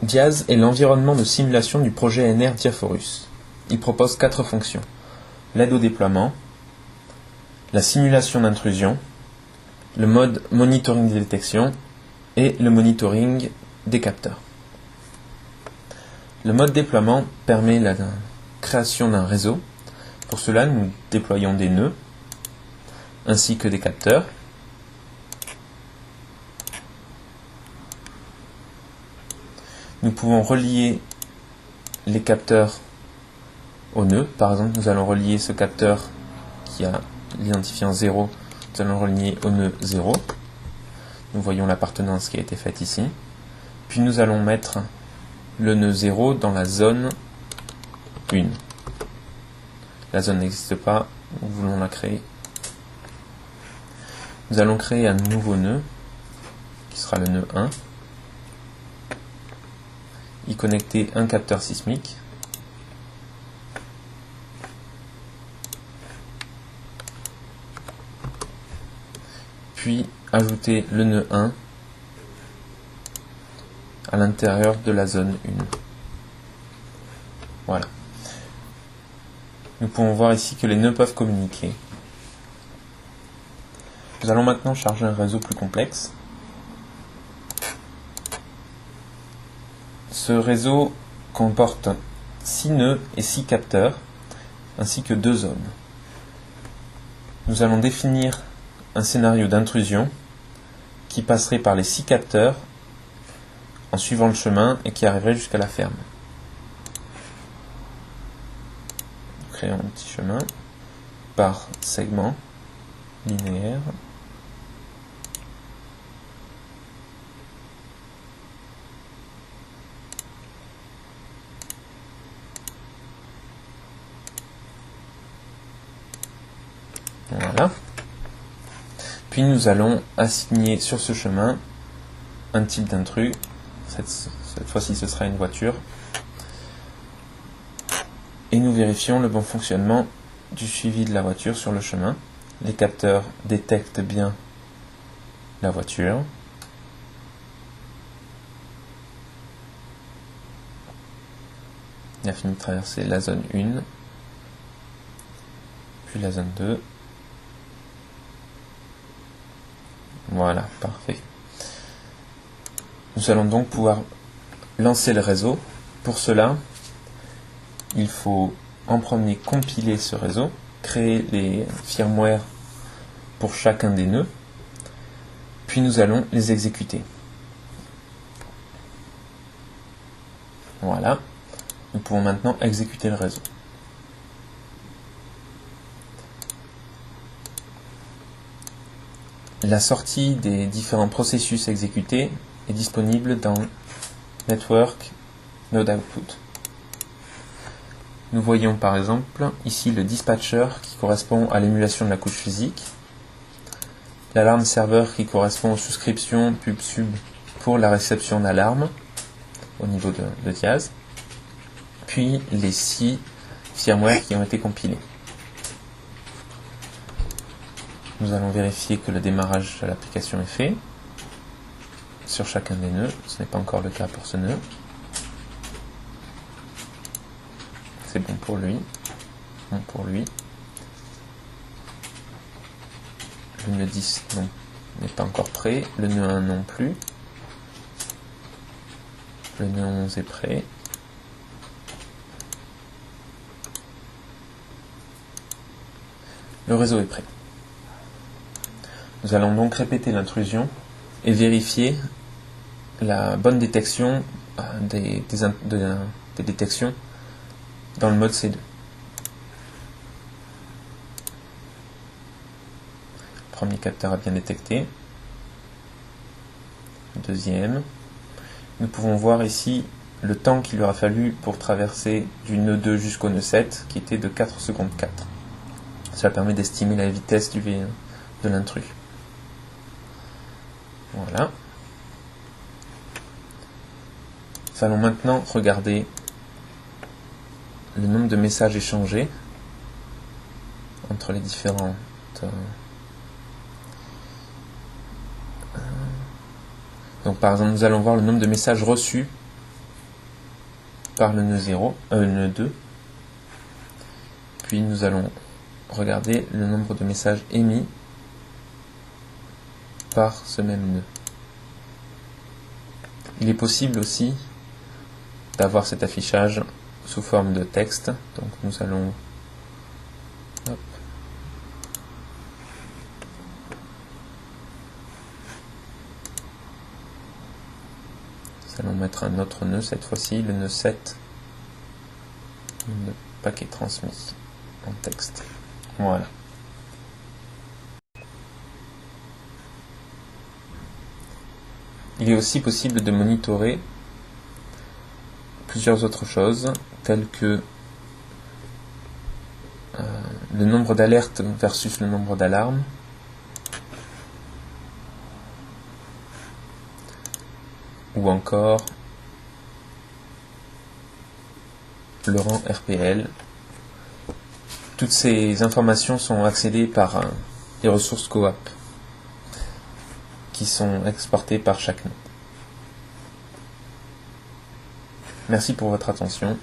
Diaz est l'environnement de simulation du projet NR Diaphorus. Il propose 4 fonctions: l'aide au déploiement, la simulation d'intrusion, le mode monitoring de détection et le monitoring des capteurs. Le mode déploiement permet la création d'un réseau. Pour cela, nous déployons des nœuds ainsi que des capteurs. Nous pouvons relier les capteurs aux nœuds. Par exemple, nous allons relier ce capteur qui a l'identifiant 0, nous allons le relier au nœud 0. Nous voyons l'appartenance qui a été faite ici. Puis nous allons mettre le nœud 0 dans la zone 1. La zone n'existe pas, nous voulons la créer. Nous allons créer un nouveau nœud, qui sera le nœud 1. Y connecter un capteur sismique. Puis ajouter le nœud 1 à l'intérieur de la zone 1. Voilà. Nous pouvons voir ici que les nœuds peuvent communiquer. Nous allons maintenant charger un réseau plus complexe. Ce réseau comporte 6 nœuds et 6 capteurs, ainsi que 2 zones. Nous allons définir un scénario d'intrusion qui passerait par les 6 capteurs en suivant le chemin et qui arriverait jusqu'à la ferme. Créons un petit chemin par segment linéaire. Voilà. Puis nous allons assigner sur ce chemin un type d'intrus. Cette fois-ci ce sera une voiture. Et nous vérifions le bon fonctionnement du suivi de la voiture sur le chemin. Les capteurs détectent bien la voiture. Il a fini de traverser la zone 1, puis la zone 2. Voilà, parfait. Nous allons donc pouvoir lancer le réseau. Pour cela, il faut en premier compiler ce réseau, créer les firmware pour chacun des nœuds, puis nous allons les exécuter. Voilà, nous pouvons maintenant exécuter le réseau. La sortie des différents processus exécutés est disponible dans Network Node Output. Nous voyons par exemple ici le dispatcher qui correspond à l'émulation de la couche physique, l'alarme serveur qui correspond aux souscriptions pub-sub pour la réception d'alarme au niveau de Diaz, puis les 6 firmware qui ont été compilés. Nous allons vérifier que le démarrage de l'application est fait sur chacun des nœuds. Ce n'est pas encore le cas pour ce nœud. C'est bon pour lui. Bon pour lui. Le nœud 10 non, n'est pas encore prêt. Le nœud 1 non plus. Le nœud 11 est prêt. Le réseau est prêt. Nous allons donc répéter l'intrusion et vérifier la bonne détection des détections dans le mode C2. Le premier capteur a bien détecté. Le deuxième. Nous pouvons voir ici le temps qu'il lui aura fallu pour traverser du nœud 2 jusqu'au nœud 7, qui était de 4 secondes 4. Cela permet d'estimer la vitesse de l'intrus. Voilà. Nous allons maintenant regarder le nombre de messages échangés entre les différentes... Donc par exemple, nous allons voir le nombre de messages reçus par le nœud 0, le nœud 2. Puis nous allons regarder le nombre de messages émis par ce même nœud. Il est possible aussi d'avoir cet affichage sous forme de texte. Donc nous allons mettre un autre nœud, cette fois-ci le nœud 7, le paquet transmis en texte. Voilà. Il est aussi possible de monitorer plusieurs autres choses, telles que le nombre d'alertes versus le nombre d'alarmes, ou encore le rang RPL. Toutes ces informations sont accédées par les ressources COAP qui sont exportées par chaque nœud. Merci pour votre attention.